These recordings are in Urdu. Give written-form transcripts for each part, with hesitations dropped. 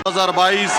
2022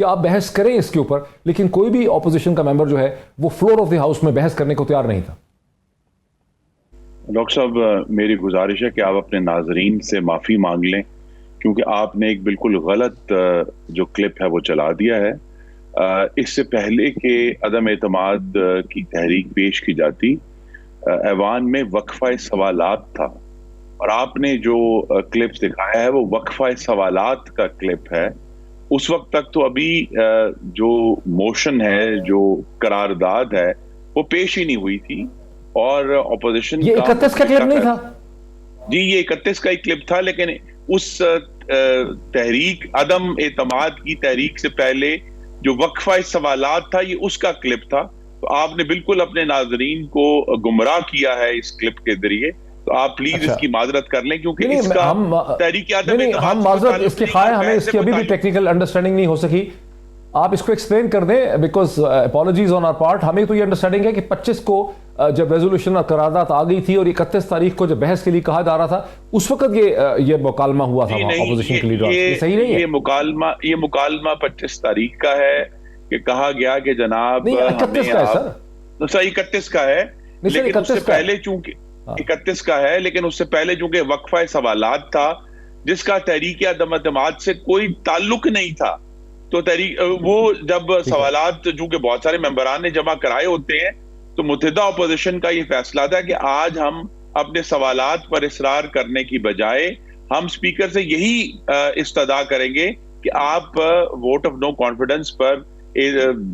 کہ آپ بحث کریں اس کے اوپر, لیکن کوئی بھی اپوزیشن کا ممبر جو ہے وہ فلور آف دی ہاؤس میں بحث کرنے کو تیار نہیں تھا. ڈاکٹر صاحب میری گزارش ہے کہ آپ اپنے ناظرین سے معافی مانگ لیں, کیونکہ آپ نے ایک بالکل غلط جو کلپ ہے وہ چلا دیا ہے. اس سے پہلے کہ عدم اعتماد کی تحریک پیش کی جاتی, ایوان میں وقفہ سوالات تھا, اور آپ نے جو کلپس دکھایا ہے وہ وقفہ سوالات کا کلپ ہے. اس وقت تک تو ابھی جو موشن ہے, جو قرارداد ہے, وہ پیش ہی نہیں ہوئی تھی, اور اپوزیشن یہ 31 کا کلپ نہیں تھا جی, یہ 31 کا ایک کلپ تھا, لیکن اس تحریک عدم اعتماد کی تحریک سے پہلے جو وقفہ سوالات تھا یہ اس کا کلپ تھا. تو آپ نے بالکل اپنے ناظرین کو گمراہ کیا ہے اس کلپ کے ذریعے, تو آپ پلیز اس کی معذرت کر لیں, کیونکہ اس کا تحریک عدم اعتماد ہم معذرت اس کے خواہاں, ہمیں اس کی ابھی بھی ٹیکنیکل انڈرسٹینڈنگ نہیں ہو سکی. آپ اس کو ایکسپلین کر دیں, because apologies on are part. ہمیں تو یہ انڈرسٹینڈنگ ہے کہ 25 کو جب ریزولوشن اور قرارداد آ گئی تھی, اور 31 تاریخ کو جب بحث کے لیے کہا جا رہا تھا, اس وقت یہ مکالمہ ہوا تھا اپوزیشن کے لیڈر. یہ صحیح نہیں ہے. یہ مکالمہ 25 تاریخ کا ہے کہ کہا گیا کہ جناب 31 کا ہے سر. صحیح 31 کا ہے, لیکن اس سے پہلے چونکہ 31 کا ہے, لیکن اس سے پہلے چونکہ وقفہ سوالات تھا جس کا تحریک عدم اعتماد سے کوئی تعلق نہیں تھا. تو تحریک وہ جب سوالات چونکہ بہت سارے ممبران نے جمع کرائے ہوتے ہیں, تو متحدہ اپوزیشن کا یہ فیصلہ تھا کہ آج ہم اپنے سوالات پر اصرار کرنے کی بجائے ہم اسپیکر سے یہی استدعا کریں گے کہ آپ ووٹ آف نو کانفیڈنس پر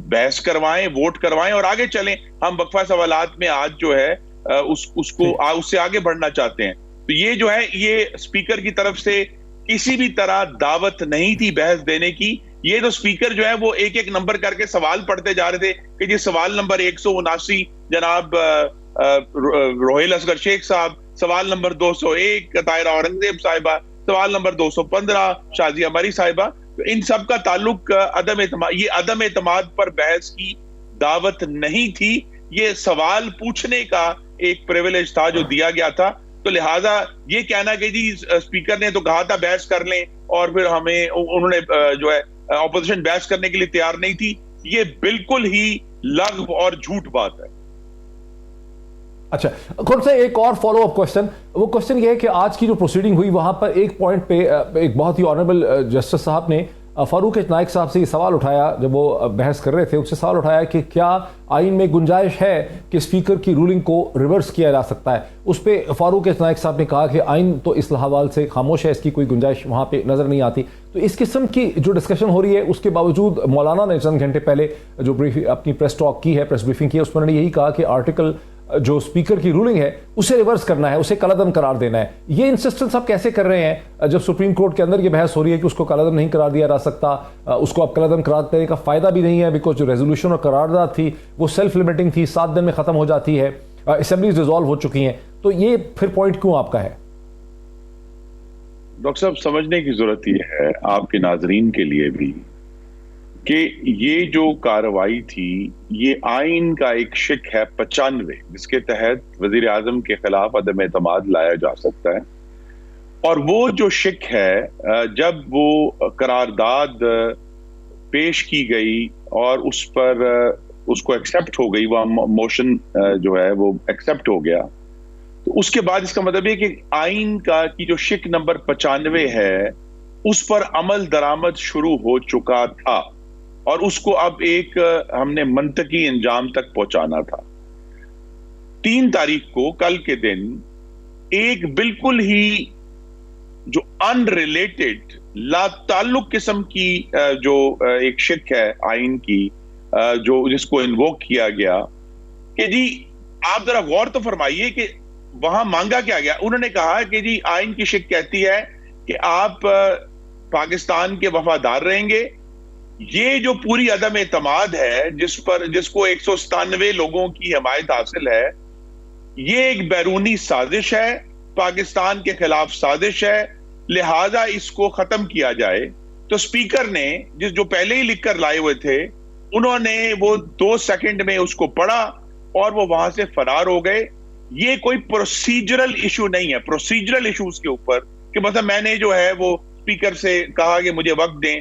بحث کروائیں, ووٹ کروائیں اور آگے چلیں. ہم وقفہ سوالات میں آج جو ہے اس سے آگے بڑھنا چاہتے ہیں. تو یہ جو ہے یہ اسپیکر کی طرف سے کسی بھی طرح دعوت نہیں تھی بحث دینے کی. یہ تو اسپیکر جو ہے وہ ایک ایک نمبر کر کے سوال پڑھتے جا رہے تھے کہ جی سوال نمبر 179 جناب روہیل اصغر شیخ صاحب, سوال نمبر 201 طاہرہ اورنگزیب صاحبہ, سوال نمبر 215 شازیہ مری صاحبہ. ان سب کا تعلق یہ عدم اعتماد پر بحث کی دعوت نہیں تھی, یہ سوال پوچھنے کا ایک پریویلیج تھا جو دیا گیا تھا. تو لہٰذا یہ کہنا کہ جی اسپیکر نے تو کہا تھا بحث کر لیں اور پھر انہوں نے جو ہے اپوزیشن بحث کرنے کے لیے تیار نہیں تھی, یہ بالکل ہی لغو اور جھوٹ بات ہے. اچھا خود سے ایک اور فالو اپ کوشچن, وہ کوشچن یہ ہے کہ آج کی جو پروسیڈنگ ہوئی وہاں پر ایک پوائنٹ پہ ایک بہت ہی آنریبل جسٹس صاحب نے فاروق نائک صاحب سے یہ سوال اٹھایا, جب وہ بحث کر رہے تھے اس سے سوال اٹھایا کہ کیا آئین میں گنجائش ہے کہ اسپیکر کی رولنگ کو ریورس کیا جا سکتا ہے. اس پہ فاروق نائک صاحب نے کہا کہ آئین تو اس حوالے سے خاموش ہے, اس کی کوئی گنجائش وہاں پہ نظر نہیں آتی. تو اس قسم کی جو ڈسکشن ہو رہی ہے اس کے باوجود مولانا نے چند گھنٹے پہلے جو اپنی پریس ٹاک کی ہے, پریس بریفنگ کی ہے, اس میں انہوں نے یہی کہا کہ آرٹیکل جو اسپیکر کی رولنگ ہے اسے ریورس کرنا ہے, اسے کالعدم قرار دینا ہے. یہ انسسٹنس آپ کیسے کر رہے ہیں جب سپریم کورٹ کے اندر یہ بحث ہو رہی ہے کہ اس کو کالعدم نہیں قرار دیا جا سکتا, اس کو اب کالعدم قرار دینے کا فائدہ بھی نہیں ہے, بیکاز جو ریزولوشن اور قرارداد تھی وہ سیلف لمیٹنگ تھی, 7 دن میں ختم ہو جاتی ہے, اسمبلیز ڈیزالو ہو چکی ہیں. تو یہ پھر پوائنٹ کیوں آپ کا ہے؟ ڈاکٹر صاحب سمجھنے کی ضرورت یہ ہے آپ کے ناظرین کے لیے بھی کہ یہ جو کارروائی تھی یہ آئین کا ایک شک ہے 95 جس کے تحت وزیر اعظم کے خلاف عدم اعتماد لایا جا سکتا ہے. اور وہ جو شک ہے جب وہ قرارداد پیش کی گئی اور اس پر اس کو ایکسیپٹ ہو گئی, وہ موشن جو ہے وہ ایکسیپٹ ہو گیا, تو اس کے بعد اس کا مطلب یہ کہ آئین کی جو شک نمبر 95 ہے اس پر عمل درآمد شروع ہو چکا تھا, اور اس کو اب ایک ہم نے منطقی انجام تک پہنچانا تھا. 3 تاریخ کو کل کے دن ایک بالکل ہی جو ان ریلیٹڈ لا تعلق قسم کی جو ایک شک ہے آئین کی جو جس کو انووک کیا گیا کہ جی آپ ذرا غور تو فرمائیے کہ وہاں مانگا کیا گیا. انہوں نے کہا کہ جی آئین کی شک کہتی ہے کہ آپ پاکستان کے وفادار رہیں گے. یہ جو پوری عدم اعتماد ہے جس کو 197 لوگوں کی حمایت حاصل ہے, یہ ایک بیرونی سازش ہے, پاکستان کے خلاف سازش ہے, لہذا اس کو ختم کیا جائے. تو اسپیکر نے جو پہلے ہی لکھ کر لائے ہوئے تھے انہوں نے وہ 2 سیکنڈ میں اس کو پڑھا اور وہ وہاں سے فرار ہو گئے. یہ کوئی پروسیجرل ایشو نہیں ہے. پروسیجرل ایشوز کے اوپر کہ مثلا میں نے جو ہے وہ اسپیکر سے کہا کہ مجھے وقت دیں,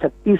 36,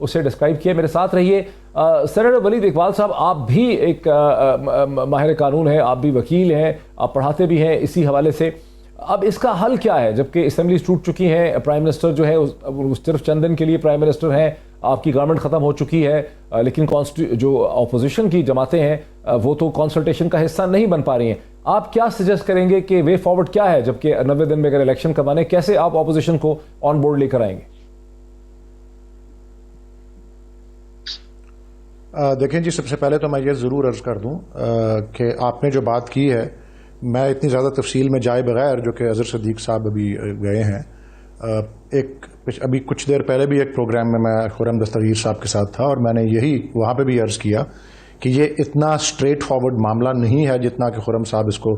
اسے ڈسکرائب کیا. میرے ساتھ رہیے. سینیٹر ولید اقبال صاحب, آپ بھی ایک ماہر قانون ہیں, آپ بھی وکیل ہیں, آپ پڑھاتے بھی ہیں اسی حوالے سے. اب اس کا حل کیا ہے جبکہ اسمبلیز ٹوٹ چکی ہیں, پرائم منسٹر جو ہے صرف چند دن کے لیے پرائم منسٹر ہیں, آپ کی گورنمنٹ ختم ہو چکی ہے, لیکن جو اپوزیشن کی جماعتیں ہیں وہ تو کنسلٹیشن کا حصہ نہیں بن پا رہی ہیں. آپ کیا سجیسٹ کریں گے کہ وے فارورڈ کیا ہے جبکہ 90 دن میں اگر الیکشن کروانے, کیسے آپ اپوزیشن کو آن بورڈ لے کر آئیں گے؟ دیکھیں جی, سب سے پہلے تو میں یہ ضرور عرض کر دوں کہ آپ نے جو بات کی ہے, میں اتنی زیادہ تفصیل میں جائے بغیر, جو کہ اظہر صدیق صاحب ابھی گئے ہیں, ابھی کچھ دیر پہلے بھی ایک پروگرام میں خرم دستگیر صاحب کے ساتھ تھا, اور میں نے یہی وہاں پہ بھی عرض کیا کہ یہ اتنا اسٹریٹ فارورڈ معاملہ نہیں ہے جتنا کہ خرم صاحب اس کو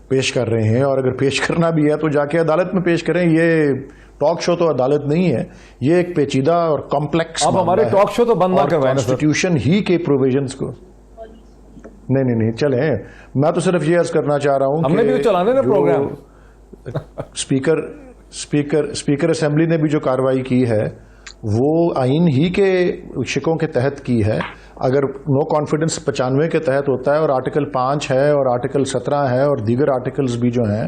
پیش کر رہے ہیں. اور اگر پیش کرنا بھی ہے تو جا کے عدالت میں پیش کریں. یہ ٹاک شو تو عدالت نہیں ہے, یہ ایک پیچیدہ اور کمپلیکس. اب ہمارے ٹاک شو تو بند نہ کروائیں, کانسٹیٹیوشن ہی کے پروویژنز کو نہیں چلیں. میں تو صرف یہ عرض کرنا چاہ رہا ہوں, ہم نے بھی چلانے نا پروگرام. اسپیکر اسمبلی نے بھی جو کارروائی کی ہے وہ آئین ہی کے شکوں کے تحت کی ہے. اگر نو کانفیڈنس 95 کے تحت ہوتا ہے, اور آرٹیکل 5 ہے اور آرٹیکل 17 ہے اور دیگر آرٹیکلز بھی جو ہیں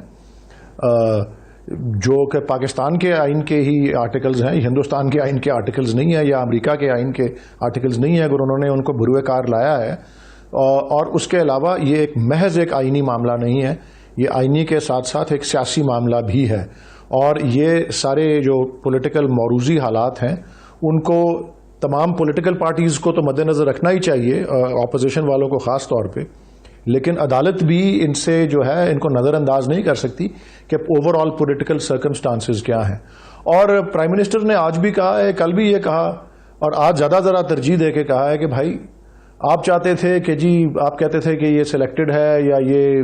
جو کہ پاکستان کے آئین کے ہی آرٹیکلز ہیں, ہندوستان کے آئین کے آرٹیکلز نہیں ہیں, یا امریکہ کے آئین کے آرٹیکلز نہیں ہیں, اگر انہوں نے ان کو بروئے کار لایا ہے. اور اس کے علاوہ یہ ایک محض ایک آئینی معاملہ نہیں ہے, یہ آئینی کے ساتھ ساتھ ایک سیاسی معاملہ بھی ہے. اور یہ سارے جو پولیٹیکل موروثی حالات ہیں ان کو تمام پولیٹیکل پارٹیز کو تو مد نظر رکھنا ہی چاہیے, اپوزیشن والوں کو خاص طور پہ, لیکن عدالت بھی ان سے جو ہے ان کو نظر انداز نہیں کر سکتی کہ اوور آل پولیٹیکل سرکمسٹانسز کیا ہیں. اور پرائم منسٹر نے آج بھی کہا ہے, کل بھی یہ کہا, اور آج زیادہ ذرا ترجیح دے کے کہا ہے کہ بھائی آپ چاہتے تھے کہ جی, آپ کہتے تھے کہ یہ سلیکٹڈ ہے یا یہ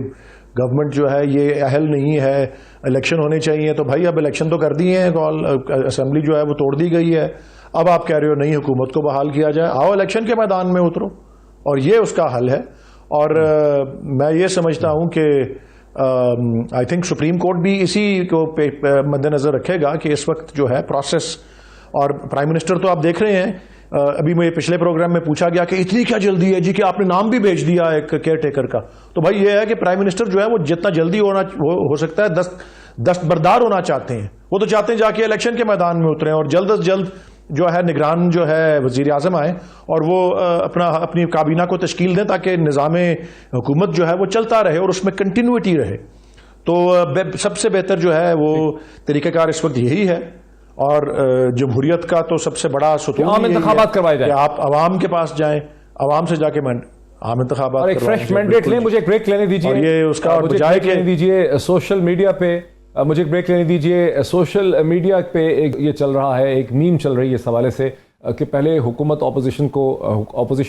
گورنمنٹ جو ہے یہ اہل نہیں ہے, الیکشن ہونے چاہیے, تو بھائی اب الیکشن تو کر دی ہیں, اسمبلی جو ہے وہ توڑ دی گئی ہے, اب آپ کہہ رہے ہو نئی حکومت کو بحال کیا جائے. آؤ الیکشن کے میدان میں اترو, اور یہ اس کا حل ہے. اور میں یہ سمجھتا ہوں کہ آئی تھنک سپریم کورٹ بھی اسی کو مد نظر رکھے گا کہ اس وقت جو ہے پروسیس, اور پرائم منسٹر تو آپ دیکھ رہے ہیں, ابھی مجھے پچھلے پروگرام میں پوچھا گیا کہ اتنی کیا جلدی ہے جی کہ آپ نے نام بھی بھیج دیا ایک کیئر ٹیکر کا. تو بھائی یہ ہے کہ پرائم منسٹر جو ہے وہ جتنا جلدی ہو سکتا ہے دستبردار ہونا چاہتے ہیں. وہ تو چاہتے ہیں جا کے الیکشن کے میدان میں اتریں, اور جلد از جلد جو ہے نگران جو ہے وزیر اعظم آئے اور وہ اپنی کابینہ کو تشکیل دیں تاکہ نظام حکومت جو ہے وہ چلتا رہے اور اس میں کنٹینیوٹی رہے. تو سب سے بہتر جو ہے وہ طریقہ کار اس وقت یہی ہے. اور جمہوریت کا تو سب سے بڑا ستون عام انتخابات کروائے جائیں, کہ آپ عوام کے پاس جائیں, عوام سے جا کے عام انتخابات اور ایک فریش مینڈیٹ لیں. مجھے ایک بریک لینے دیجیے, اور یہ اس کا بجائے کہ دیجیے سوشل میڈیا پہ, مجھے ایک بریک لینے دیجیے. سوشل میڈیا پہ یہ چل رہا ہے, ایک میم چل رہی ہے اس حوالے سے کہ پہلے حکومت اپوزیشن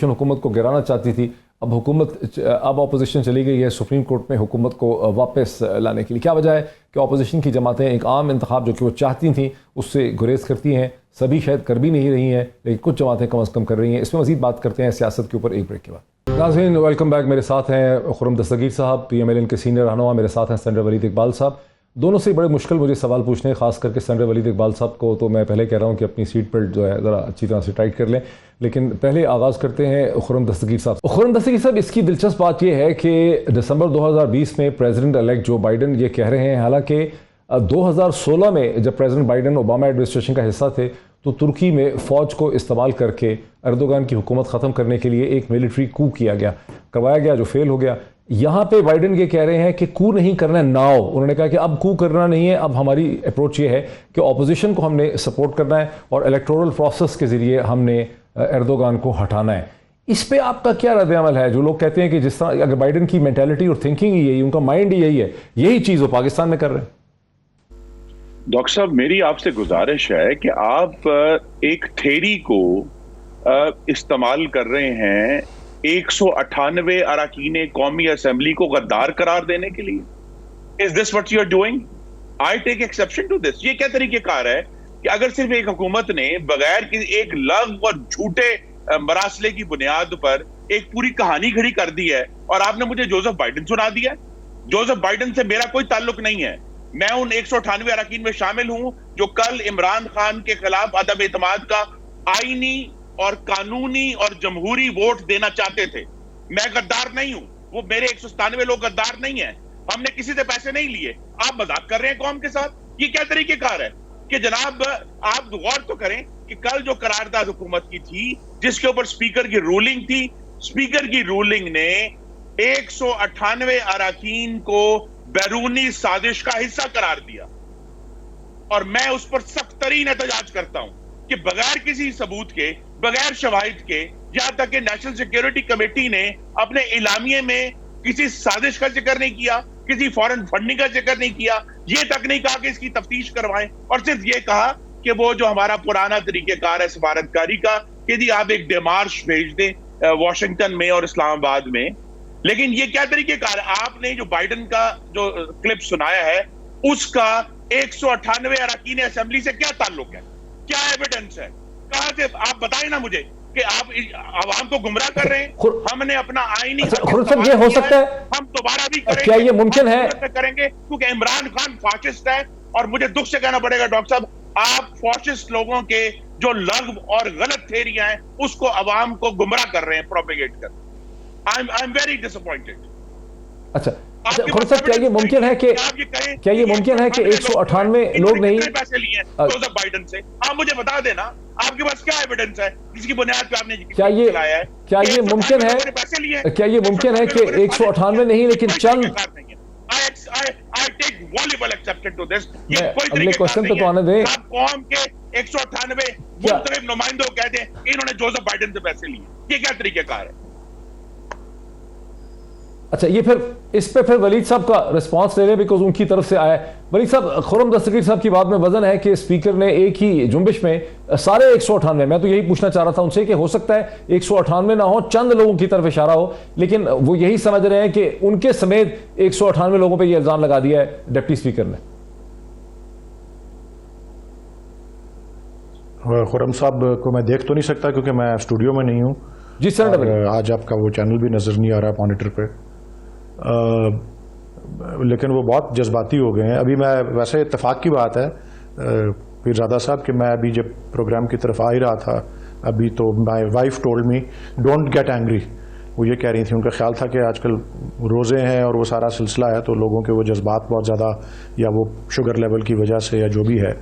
حکومت کو گرانا چاہتی تھی, اب اپوزیشن چلی گئی ہے سپریم کورٹ میں حکومت کو واپس لانے کے لیے. کیا وجہ ہے کہ اپوزیشن کی جماعتیں ایک عام انتخاب جو کہ وہ چاہتی تھیں اس سے گریز کرتی ہیں؟ سبھی شاید کر بھی نہیں رہی ہیں, لیکن کچھ جماعتیں کم از کم کر رہی ہیں. اس میں مزید بات کرتے ہیں سیاست کے اوپر ایک بریک کے بعد. ناظرین ویلکم بیک. میرے ساتھ ہیں خرم دستگیر صاحب, PMLN کے سینئر رہنما. میرے ساتھ ہیں سینیٹر ولید اقبال صاحب. دونوں سے بڑے مشکل مجھے سوال پوچھنے ہیں, خاص کر کے سینیٹر ولید اقبال صاحب کو تو میں پہلے کہہ رہا ہوں کہ اپنی سیٹ پر جو ہے ذرا اچھی طرح سے ٹائٹ کر لیں. لیکن پہلے آغاز کرتے ہیں خرم دستگیر صاحب. خرم دستگیر صاحب, اس کی دلچسپ بات یہ ہے کہ دسمبر 2020 میں پریزیڈنٹ الیکٹ جو بائیڈن یہ کہہ رہے ہیں, حالانکہ 2016 میں جب پریزیڈنٹ بائیڈن اوباما ایڈمنسٹریشن کا حصہ تھے تو ترکی میں فوج کو استعمال کر کے اردوغان کی حکومت ختم کرنے کے لیے ایک ملٹری کو کروایا گیا جو فیل ہو گیا. یہاں پہ بائیڈن یہ کہہ رہے ہیں کہ کو نہیں کرنا ہے ناؤ. انہوں نے کہا کہ اب کو کرنا نہیں ہے, اب ہماری اپروچ یہ ہے کہ اپوزیشن کو ہم نے سپورٹ کرنا ہے اور الیکٹورل پروسیس کے ذریعے ہم نے اردوغان کو ہٹانا ہے. اس پہ آپ کا کیا رد عمل ہے؟ جو لوگ کہتے ہیں کہ جس طرح اگر بائیڈن کی مینٹیلٹی اور تھنکنگ ہی یہی, ان کا مائنڈ ہی یہی ہے, یہی چیز وہ پاکستان میں کر رہے ہیں. ڈاکٹر صاحب میری آپ سے گزارش ہے کہ آپ ایک تھیری کو استعمال کر رہے ہیں 198 اراکین قومی اسمبلی کو غدار قرار دینے کے لیے. Is this what you are doing? I take exception to this. یہ کیا طریقہ کار ہے کہ اگر صرف ایک حکومت نے بغیر ایک لغو اور جھوٹے مراسلے کی بنیاد پر ایک پوری کہانی کھڑی کر دی ہے اور آپ نے مجھے جوزف بائیڈن سنا دیا. جوزف بائیڈن سے میرا کوئی تعلق نہیں ہے. میں ان 198 اراکین میں شامل ہوں جو کل عمران خان کے خلاف عدم اعتماد کا آئینی اور قانونی اور جمہوری ووٹ دینا چاہتے تھے. میں غدار نہیں ہوں, وہ میرے 197 لوگ غدار نہیں ہیں, ہم نے کسی سے پیسے نہیں لیے. آپ مذاق کر رہے ہیں قوم کے ساتھ, یہ کیا طریقہ کار ہے؟ کہ جناب آپ غور تو کریں کہ کل جو قرارداد حکومت کی تھی جس کے اوپر اسپیکر کی رولنگ تھی, اسپیکر کی رولنگ نے 198 اراکین کو بیرونی سازش کا حصہ قرار دیا, اور میں اس پر سخت ترین احتجاج کرتا ہوں کہ بغیر کسی ثبوت کے, بغیر شواہد کے, یہاں تک کہ نیشنل سیکیورٹی کمیٹی نے اپنے اعلامیے میں کسی سازش کا ذکر نہیں کیا, کسی فورن فنڈنگ کا ذکر نہیں کیا, یہ تک نہیں کہا کہ اس کی تفتیش کروائیں, اور صرف یہ کہا کہ وہ جو ہمارا پرانا طریقہ کار ہے سفارتکاری کا کہ جی آپ ایک ڈیمارش بھیج دیں واشنگٹن میں اور اسلام آباد میں. لیکن یہ کیا طریقہ کار ہے؟ آپ نے جو بائیڈن کا جو کلپ سنایا ہے اس کا 198 اراکین اسمبلی سے کیا تعلق ہے, کیا ایویڈنس ہے, کہاں سے؟ آپ بتائیں نا مجھے کہ آپ عوام کو گمراہ کر رہے ہیں. ہم نے اپنا آئینی صاحب یہ ہو سکتا ہے, ہم دوبارہ بھی کریں گے, کیا یہ ممکن ہے کریں گے, کیونکہ عمران خان فاشسٹ ہے, اور مجھے دکھ سے کہنا پڑے گا ڈاکٹر صاحب, آپ فاشسٹ لوگوں کے جو لغو اور غلط تھیریاں ہیں اس کو عوام کو گمراہ کر رہے ہیں, پروپیگیٹ کر. I'm very disappointed. اچھا خورشید صاحب, کیا یہ ممکن ہے کہ 198 لوگ نہیں پیسے لیے ہیں جوزف بائیڈن سے؟ آپ مجھے بتا دینا آپ کے پاس کیا ایویڈنس ہے جس کی بنیاد پہ آپ نے چلایا ہے؟ کیا یہ ممکن ہے کہ 198 نہیں لیکن چند؟ اگلے کوشچن پہ تو آنے دیں. آپ قوم کے 198 مختلف نمائندوں کہتے ہیں انہوں نے جوزف بائیڈن سے پیسے لیے, یہ کیا طریقہ کار ہے؟ اچھا یہ پھر اس پہ پھر ولید صاحب کا ریسپانس لے لیں بیکاز ان کی طرف سے آیا ہے. ولید صاحب, خرم دستگیر صاحب کی بات میں وزن ہے کہ اسپیکر نے ایک ہی جنبش میں سارے 198, میں تو یہی پوچھنا چاہ رہا تھا ان سے کہ ہو سکتا ہے 198 نہ ہو, چند لوگوں کی طرف اشارہ ہو, لیکن وہ یہی سمجھ رہے ہیں کہ ان کے سمیت 198 لوگوں پہ یہ الزام لگا دیا ہے ڈپٹی اسپیکر نے. خرم صاحب کو میں دیکھ تو نہیں سکتا کیونکہ میں اسٹوڈیو میں نہیں ہوں. جی سر, آج آپ کا وہ چینل بھی نظر نہیں آ رہا مانیٹر پہ, لیکن وہ بہت جذباتی ہو گئے ہیں. ابھی میں ویسے اتفاق کی بات ہے پیرزادہ صاحب کہ میں ابھی جب پروگرام کی طرف آ ہی رہا تھا ابھی تو my wife told me don't get angry. وہ یہ کہہ رہی تھی, ان کا خیال تھا کہ آج کل روزے ہیں اور وہ سارا سلسلہ ہے تو لوگوں کے وہ جذبات بہت زیادہ, یا وہ شوگر لیول کی وجہ سے یا جو بھی ہے.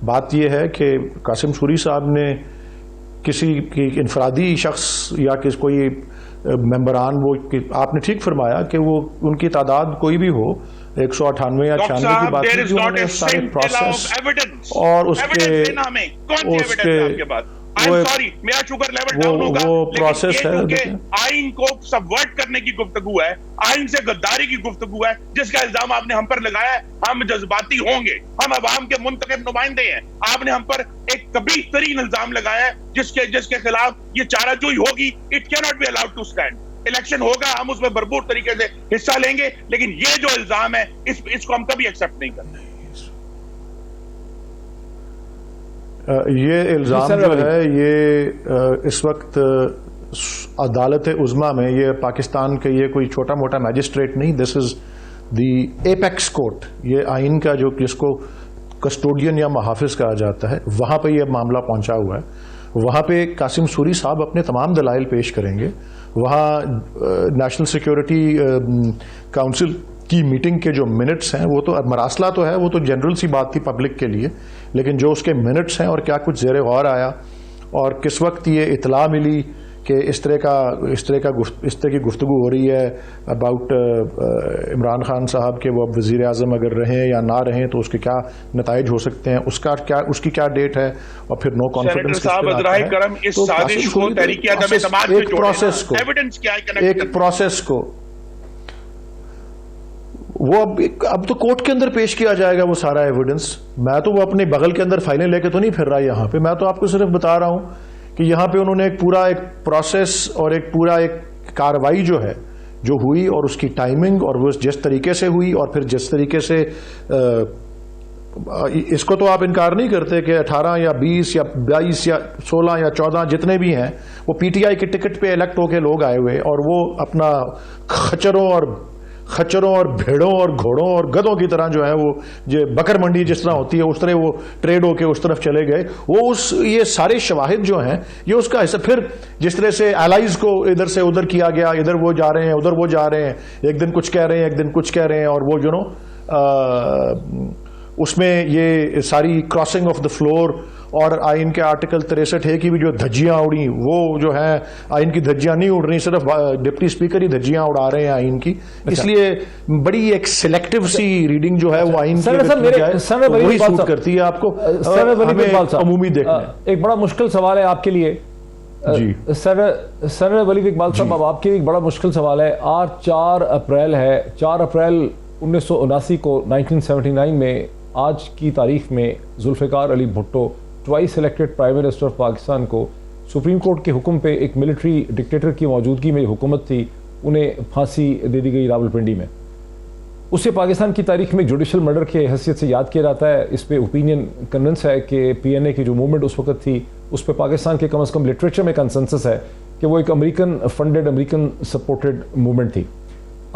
بات یہ ہے کہ قاسم سوری صاحب نے کسی کی انفرادی شخص یا کوئی ممبران, وہ آپ نے ٹھیک فرمایا کہ وہ ان کی تعداد کوئی بھی ہو 198 یا 96 کی بات کی, انہوں نے سارے پروسیس اور اس کے وہ پروسیس ہے. آئین کو سبورٹ کرنے کی گفتگو ہے, آئین سے غداری کی گفتگو ہے, جس کا الزام آپ نے ہم پر لگایا ہے. ہم جذباتی ہوں گے, ہم عوام کے منتخب نمائندے ہیں. آپ نے ہم پر ایک قبیح ترین الزام لگایا ہے جس کے خلاف یہ چارہ جوئی ہوگی. اٹ کی not be allowed to stand. Election ہوگا, ہم اس میں بھرپور طریقے سے حصہ لیں گے, لیکن یہ جو الزام ہے اس کو ہم کبھی ایکسپٹ نہیں کرتے. یہ الزام جو ہے یہ اس وقت عدالت عظمیٰ میں, یہ پاکستان کے یہ کوئی چھوٹا موٹا میجسٹریٹ نہیں, دس از دی ایپیکس کورٹ. یہ آئین کا جو جس کو کسٹوڈین یا محافظ کہا جاتا ہے, وہاں پہ یہ معاملہ پہنچا ہوا ہے. وہاں پہ قاسم سوری صاحب اپنے تمام دلائل پیش کریں گے. وہاں نیشنل سیکیورٹی کاؤنسل کی میٹنگ کے جو منٹس ہیں وہ تو مراسلہ تو ہے, وہ تو جنرل سی بات تھی پبلک کے لیے, لیکن جو اس کے منٹس ہیں اور کیا کچھ زیر غور آیا اور کس وقت یہ اطلاع ملی کہ اس طرح کی گفتگو ہو رہی ہے اباؤٹ عمران خان صاحب کہ وہ اب وزیر اعظم اگر رہیں یا نہ رہیں تو اس کے کیا نتائج ہو سکتے ہیں, اس کی کیا ڈیٹ ہے, اور پھر نو کانفیڈنس ایک پروسیس کو وہ اب تو کورٹ کے اندر پیش کیا جائے گا وہ سارا ایویڈنس. میں تو وہ اپنے بغل کے اندر فائلیں لے کے تو نہیں پھر رہا یہاں پہ, میں تو آپ کو صرف بتا رہا ہوں کہ یہاں پہ انہوں نے ایک پروسیس اور ایک کاروائی جو ہے جو ہوئی اور اس کی ٹائمنگ اور وہ جس طریقے سے ہوئی اور پھر جس طریقے سے اس کو تو آپ انکار نہیں کرتے کہ 18 یا 20 یا 22 یا 16 یا 14 جتنے بھی ہیں وہ پی ٹی آئی کے ٹکٹ پہ الیکٹ ہو کے لوگ آئے ہوئے, اور وہ اپنا خچروں اور خچروں اور بھیڑوں اور گھوڑوں اور گدھوں کی طرح جو ہے وہ جو بکر منڈی جس طرح ہوتی ہے اس طرح وہ ٹریڈ ہو کے اس طرف چلے گئے. وہ یہ سارے شواہد جو ہیں یہ اس کا حصہ. پھر جس طرح سے الائز کو ادھر سے ادھر کیا گیا, ادھر وہ جا رہے ہیں ادھر وہ جا رہے ہیں, ایک دن کچھ کہہ رہے ہیں ایک دن کچھ کہہ رہے ہیں, اور وہ اس میں یہ ساری کراسنگ آف دا فلور اور آئین کے آرٹیکل 63 کی بھی جو دھجیاں اڑی, وہ جو ہے آئین کی دھجیاں نہیں اڑ رہی, صرف ڈپٹی اسپیکر ہی دھجیاں اڑا رہے ہیں آئین کی. اس لیے بڑی ایک سلیکٹیو سی ریڈنگ جو ہے وہ آئین کی وہی سوٹ کرتی ہے آپ کو, عمومی دیکھنا. ایک بڑا مشکل سوال ہے آپ کے لیے جی سر ولی اقبال صاحب, اب آپ کے لیے ایک بڑا مشکل سوال ہے. آج 4 اپریل ہے, 4 اپریل 1979 کو 1979 میں آج کی تاریخ میں Zulfikar Ali Bhutto twice elected prime minister of Pakistan کو سپریم کورٹ کے حکم پہ, ایک ملٹری ڈکٹیٹر کی موجودگی میں حکومت تھی, انہیں پھانسی دے دی گئی راولپنڈی میں. اسے پاکستان کی تاریخ میں جوڈیشل مرڈر کے حیثیت سے یاد کیا جاتا ہے. اس پہ اوپینین کنونس ہے کہ پی این اے کی جو موومنٹ اس وقت تھی اس پہ پاکستان کے کم از کم لٹریچر میں کنسنسس ہے کہ وہ ایک American funded American supported movement تھی.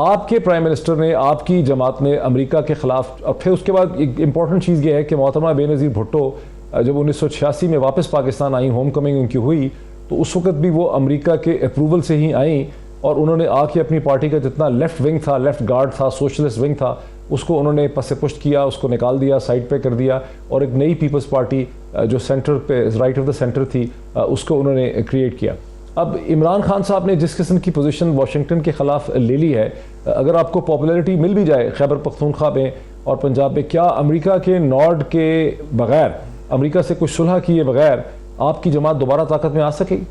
آپ کے پرائم منسٹر نے, آپ کی جماعت نے امریکہ کے خلاف, اور پھر اس کے بعد ایک امپورٹنٹ چیز یہ ہے کہ محترمہ بے نظیر بھٹو جب 1986 میں واپس پاکستان آئیں, ہوم کمنگ ان کی ہوئی, تو اس وقت بھی وہ امریکہ کے اپروول سے ہی آئیں, اور انہوں نے آ کے اپنی پارٹی کا جتنا لیفٹ ونگ تھا, لیفٹ گارڈ تھا, سوشلسٹ ونگ تھا, اس کو انہوں نے پس پشت کیا, اس کو نکال دیا, سائڈ پہ کر دیا, اور ایک نئی پیپلز پارٹی جو سینٹر پہ رائٹ آف دا سینٹر تھی اس کو انہوں نے کریٹ کیا. اب عمران خان صاحب نے جس قسم کی پوزیشن واشنگٹن کے خلاف لے لی ہے, اگر آپ کو پاپولیرٹی مل بھی جائے خیبر پختونخوا میں اور پنجاب میں, کیا امریکہ کے نوڈ کے بغیر, امریکہ سے کچھ صلح کیے بغیر آپ کی جماعت دوبارہ طاقت میں آ سکے گی؟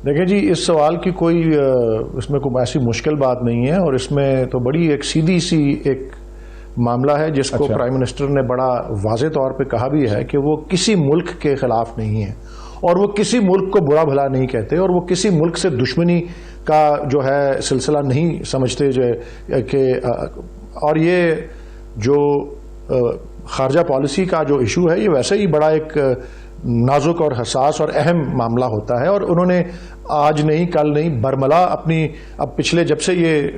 دیکھیں جی, اس سوال کی کوئی اس میں کوئی ایسی مشکل بات نہیں ہے, اور اس میں تو بڑی ایک سیدھی سی ایک معاملہ ہے جس کو پرائم منسٹر نے بڑا واضح طور پہ کہا بھی ہے کہ وہ کسی ملک کے خلاف نہیں ہے, اور وہ کسی ملک کو برا بھلا نہیں کہتے, اور وہ کسی ملک سے دشمنی کا جو ہے سلسلہ نہیں سمجھتے جو کہ, اور یہ جو خارجہ پالیسی کا جو ایشو ہے یہ ویسے ہی بڑا ایک نازک اور حساس اور اہم معاملہ ہوتا ہے. اور انہوں نے آج نہیں کل نہیں برملا اپنی, اب پچھلے جب سے یہ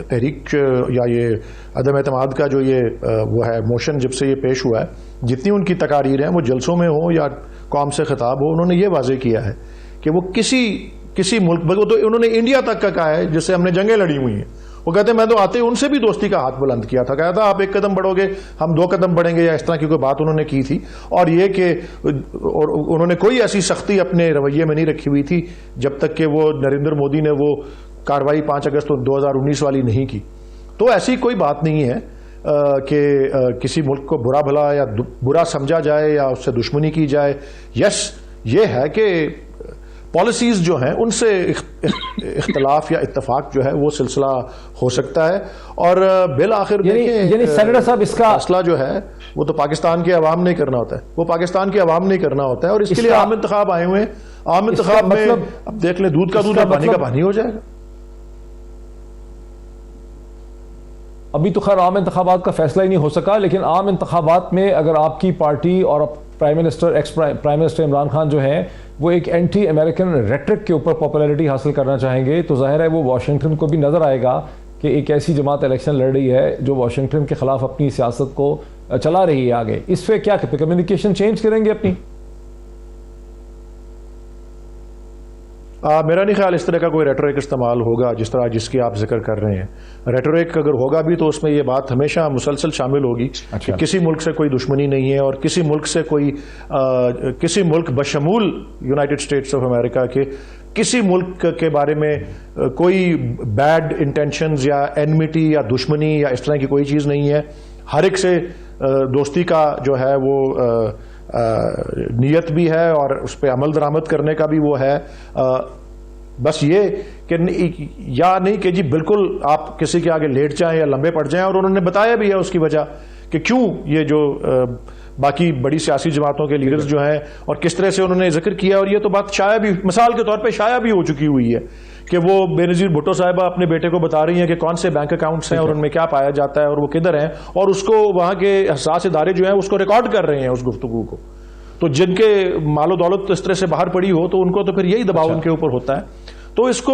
تحریک یا یہ عدم اعتماد کا جو یہ وہ ہے موشن جب سے یہ پیش ہوا ہے, جتنی ان کی تقاریر ہیں وہ جلسوں میں ہوں یا قوم سے خطاب ہو, انہوں نے یہ واضح کیا ہے کہ وہ کسی ملک, تو انہوں نے انڈیا تک کا کہا ہے جس سے ہم نے جنگیں لڑی ہوئی ہیں, وہ کہتے ہیں میں تو آتے ان سے بھی دوستی کا ہاتھ بلند کیا تھا, کہا تھا آپ 1 قدم بڑھو گے ہم 2 قدم بڑھیں گے, یا اس طرح کی کوئی بات انہوں نے کی تھی. اور یہ کہ انہوں نے کوئی ایسی سختی اپنے رویے میں نہیں رکھی ہوئی تھی جب تک کہ وہ نریندر مودی نے وہ کاروائی 5 اگست 2019 والی نہیں کی. تو ایسی کوئی بات نہیں ہے کہ کسی ملک کو برا بھلا یا برا سمجھا جائے یا اس سے دشمنی کی جائے. یس, یہ ہے کہ پالیسیز جو ہیں ان سے اختلاف یا اتفاق جو ہے وہ سلسلہ ہو سکتا ہے, اور بالآخر یعنی سینیٹر صاحب اس کا فیصلہ جو ہے وہ تو پاکستان کے عوام نے کرنا ہوتا ہے, وہ پاکستان کے عوام نے کرنا ہوتا ہے, اور اس کے لیے عام انتخاب آئے ہوئے ہیں. عام انتخاب میں اب دیکھ لیں, دودھ کا دودھ اور پانی کا پانی ہو جائے گا. ابھی تو خیر عام انتخابات کا فیصلہ ہی نہیں ہو سکا, لیکن عام انتخابات میں اگر آپ کی پارٹی اور prime minister ex prime minister Imran Khan جو ہیں وہ ایک اینٹی امریکن ریٹرک کے اوپر پاپولیرٹی حاصل کرنا چاہیں گے, تو ظاہر ہے وہ واشنگٹن کو بھی نظر آئے گا کہ ایک ایسی جماعت الیکشن لڑ رہی ہے جو واشنگٹن کے خلاف اپنی سیاست کو چلا رہی ہے آگے. اس پہ کیا کمیونیکیشن چینج کریں گے اپنی؟ میرا نہیں خیال اس طرح کا کوئی ریٹورک استعمال ہوگا جس کی آپ ذکر کر رہے ہیں. ریٹورک اگر ہوگا بھی تو اس میں یہ بات ہمیشہ مسلسل شامل ہوگی کہ کسی ملک سے کوئی دشمنی نہیں ہے, اور کسی ملک سے کسی ملک بشمول یونائٹڈ اسٹیٹس آف امریکہ کے کسی ملک کے بارے میں کوئی بیڈ انٹینشنز یا اینمیٹی یا دشمنی یا اس طرح کی کوئی چیز نہیں ہے. ہر ایک سے دوستی کا جو ہے وہ نیت بھی ہے, اور اس پہ عمل درآمد کرنے کا بھی وہ ہے. بس یہ کہ یا نہیں کہ جی بالکل آپ کسی کے آگے لیٹ جائیں یا لمبے پڑ جائیں, اور انہوں نے بتایا بھی ہے اس کی وجہ کہ کیوں یہ جو باقی بڑی سیاسی جماعتوں کے لیڈرز جو ہیں اور کس طرح سے انہوں نے ذکر کیا, اور یہ تو بات شائع بھی مثال کے طور پہ شائع بھی ہو چکی ہوئی ہے کہ وہ بے نظیر بھٹو صاحبہ اپنے بیٹے کو بتا رہی ہیں کہ کون سے بینک اکاؤنٹس ہیں اور ان میں کیا پایا جاتا ہے اور وہ کدھر ہیں, اور اس کو وہاں کے حساس ادارے جو ہیں اس کو ریکارڈ کر رہے ہیں اس گفتگو کو. تو جن کے مال و دولت اس طرح سے باہر پڑی ہو تو ان کو تو پھر یہی دباؤ ان کے اوپر ہوتا ہے. تو اس کو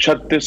36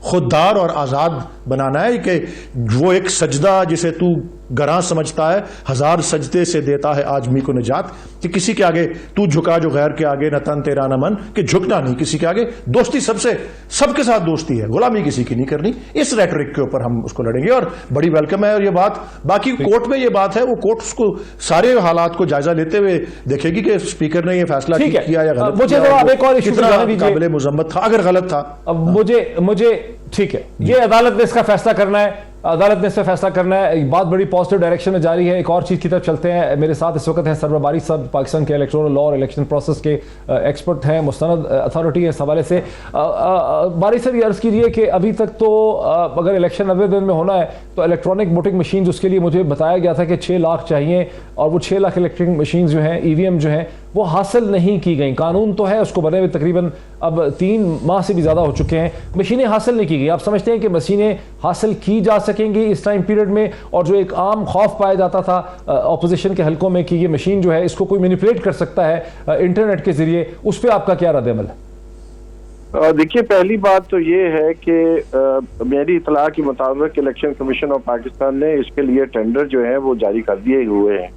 خوددار اور آزاد بنانا ہے کہ وہ ایک سجدہ جسے تو گراں سمجھتا ہے ہزار سجدے سے دیتا ہے آدمی کو نجات، کہ کسی کے آگے تو جھکا جو غیر کے آگے، نہ تن تیرا نہ من، کہ جھکنا نہیں کسی کے آگے، دوستی سب کے ساتھ دوستی ہے، غلامی کسی کی نہیں کرنی۔ اس ریٹرک کے اوپر ہم اس کو لڑیں گے اور بڑی ویلکم ہے۔ اور یہ بات باقی کورٹ میں یہ بات ہے، وہ کورٹ اس کو سارے حالات کو جائزہ لیتے ہوئے دیکھے گی کہ اسپیکر نے یہ فیصلہ کیا یا غلط مجھے ایک اور ایشو قابل مذمت تھا اگر غلط تھا۔ مجھے ٹھیک ہے، یہ عدالت نے اس کا فیصلہ کرنا ہے، عدالت نے اس پہ فیصلہ کرنا ہے، ایک بات بڑی پازیٹیو ڈائریکشن میں جاری ہے۔ ایک اور چیز کی طرف چلتے ہیں، میرے ساتھ اس وقت ہیں سرور باری صاحب، پاکستان کے الیکٹورل لا اور الیکشن پروسیس کے ایکسپرٹ ہیں، مستند اتھارٹی ہے اس حوالے سے۔ باری صاحب یہ عرض کیجیے کہ ابھی تک تو اگر الیکشن 90 دن میں ہونا ہے تو الیکٹرانک ووٹنگ مشینز، اس کے لیے مجھے بتایا گیا تھا کہ 6 لاکھ چاہیے، اور وہ 6 لاکھ الیکٹرانک مشینز جو ہیں EVM جو ہیں وہ حاصل نہیں کی گئیں۔ قانون تو ہے، اس کو بنے ہوئے تقریباً اب 3 ماہ سے بھی زیادہ ہو چکے ہیں، مشینیں حاصل نہیں کی گئی۔ آپ سمجھتے ہیں کہ مشینیں حاصل کی جا سکیں گی اس ٹائم پیریڈ میں؟ اور جو ایک عام خوف پایا جاتا تھا اپوزیشن کے حلقوں میں کہ یہ مشین جو ہے اس کو کوئی مینیپولیٹ کر سکتا ہے انٹرنیٹ کے ذریعے، اس پہ آپ کا کیا رد عمل ہے؟ دیکھیے، پہلی بات تو یہ ہے کہ میری اطلاع کے مطابق الیکشن کمیشن آف پاکستان نے اس کے لیے ٹینڈر جو ہے وہ جاری کر دیے ہوئے ہیں،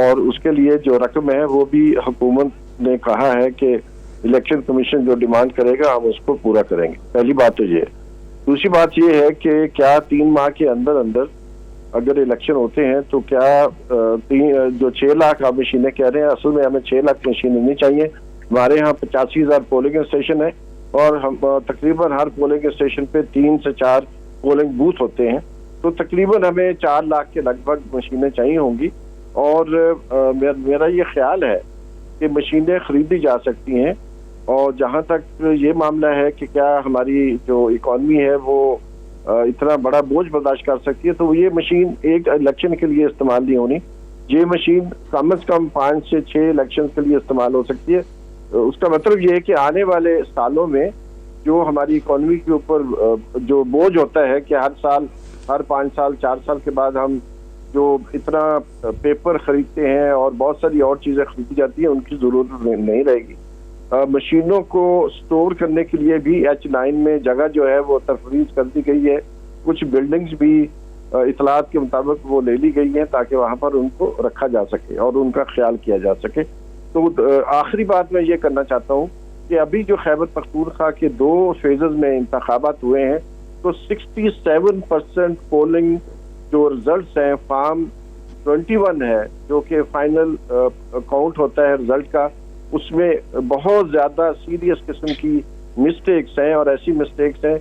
اور اس کے لیے جو رقم ہے وہ بھی حکومت نے کہا ہے کہ الیکشن کمیشن جو ڈیمانڈ کرے گا ہم اس کو پورا کریں گے۔ پہلی بات تو یہ ہے۔ دوسری بات یہ ہے کہ کیا 3 ماہ کے اندر اگر الیکشن ہوتے ہیں تو کیا جو 6 لاکھ آپ مشینیں کہہ رہے ہیں، اصل میں ہمیں 6 لاکھ مشینیں نہیں چاہیے۔ ہمارے ہاں 85,000 پولنگ اسٹیشن ہے، اور ہم تقریباً ہر پولنگ اسٹیشن پہ 3 سے 4 پولنگ بوتھ ہوتے ہیں، تو تقریباً ہمیں 4 لاکھ کے لگ بھگ مشینیں چاہیے ہوں گی۔ اور میرا یہ خیال ہے کہ مشینیں خریدی جا سکتی ہیں، اور جہاں تک یہ معاملہ ہے کہ کیا ہماری جو اکانومی ہے وہ اتنا بڑا بوجھ برداشت کر سکتی ہے، تو یہ مشین ایک الیکشن کے لیے استعمال نہیں ہونی، یہ مشین کم از کم 5 سے 6 الیکشن کے لیے استعمال ہو سکتی ہے۔ اس کا مطلب یہ ہے کہ آنے والے سالوں میں جو ہماری اکانومی کے اوپر جو بوجھ ہوتا ہے کہ ہر سال، ہر 5 سال 4 سال کے بعد ہم جو اتنا پیپر خریدتے ہیں اور بہت ساری اور چیزیں خریدی جاتی ہیں، ان کی ضرورت نہیں رہے گی۔ مشینوں کو سٹور کرنے کے لیے بھی H9 میں جگہ جو ہے وہ تفویض کر دی گئی ہے، کچھ بلڈنگز بھی اطلاعات کے مطابق وہ لے لی گئی ہیں تاکہ وہاں پر ان کو رکھا جا سکے اور ان کا خیال کیا جا سکے۔ تو آخری بات میں یہ کرنا چاہتا ہوں کہ ابھی جو خیبر پختونخوا کے 2 فیزز میں انتخابات ہوئے ہیں، تو 67% پولنگ جو ریزلٹس ہیں، فارم 21 ہے جو کہ فائنل کاؤنٹ ہوتا ہے رزلٹ کا، اس میں بہت زیادہ سیریس قسم کی مسٹیکس ہیں، اور ایسی مسٹیکس ہیں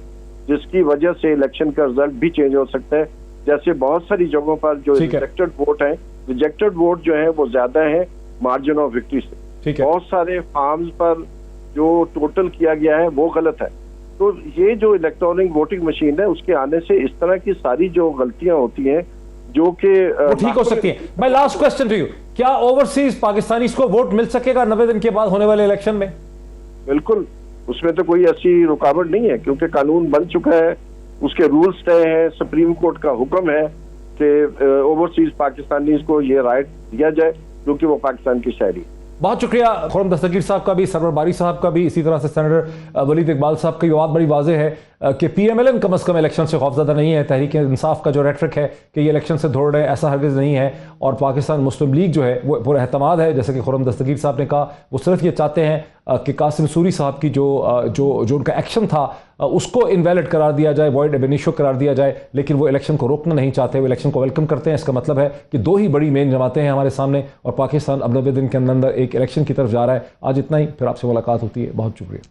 جس کی وجہ سے الیکشن کا رزلٹ بھی چینج ہو سکتا ہے۔ جیسے بہت ساری جگہوں پر جو ریجیکٹڈ ووٹ ہیں، ریجیکٹڈ ووٹ جو ہیں وہ زیادہ ہیں مارجن آف وکٹری سے، بہت سارے فارمز پر جو ٹوٹل کیا گیا ہے وہ غلط ہے۔ تو یہ جو الیکٹرانک ووٹنگ مشین ہے، اس کے آنے سے اس طرح کی ساری جو غلطیاں ہوتی ہیں جو کہ ٹھیک ہو سکتی ہیں۔ میں لاسٹ کوسچن ٹو یو، کیا اوورسیز پاکستانیز کو ووٹ مل سکے گا 90 دن کے بعد ہونے والے الیکشن میں؟ بالکل، اس میں تو کوئی ایسی رکاوٹ نہیں ہے، کیونکہ قانون بن چکا ہے، اس کے رولز طے ہیں، سپریم کورٹ کا حکم ہے کہ اوورسیز پاکستانیز کو یہ رائٹ دیا جائے کیونکہ وہ پاکستان کی شہری۔ بہت شکریہ خرم دستگیر صاحب کا بھی، سرور باری صاحب کا بھی، اسی طرح سے سینیٹر ولید اقبال صاحب کی بات بڑی واضح ہے کہ PMLN کم از کم الیکشن سے خوفزدہ نہیں ہے۔ تحریک انصاف کا جو ریٹرک ہے کہ یہ الیکشن سے دوڑ رہے ہیں، ایسا ہرگز نہیں ہے، اور پاکستان مسلم لیگ جو ہے وہ پورا اعتماد ہے، جیسے کہ خرم دستگیر صاحب نے کہا، وہ صرف یہ چاہتے ہیں کہ قاسم سوری صاحب کی جو ان کا ایکشن تھا اس کو انویلڈ قرار دیا جائے، وائڈ اب انیشو قرار دیا جائے، لیکن وہ الیکشن کو روکنا نہیں چاہتے، وہ الیکشن کو ویلکم کرتے ہیں۔ اس کا مطلب ہے کہ 2 ہی بڑی مین جماعتیں ہیں ہمارے سامنے، اور پاکستان اب 90 دن کے اندر ایک الیکشن کی طرف جا رہا ہے۔ آج اتنا ہی، پھر آپ سے ملاقات ہوتی ہے، بہت شکریہ۔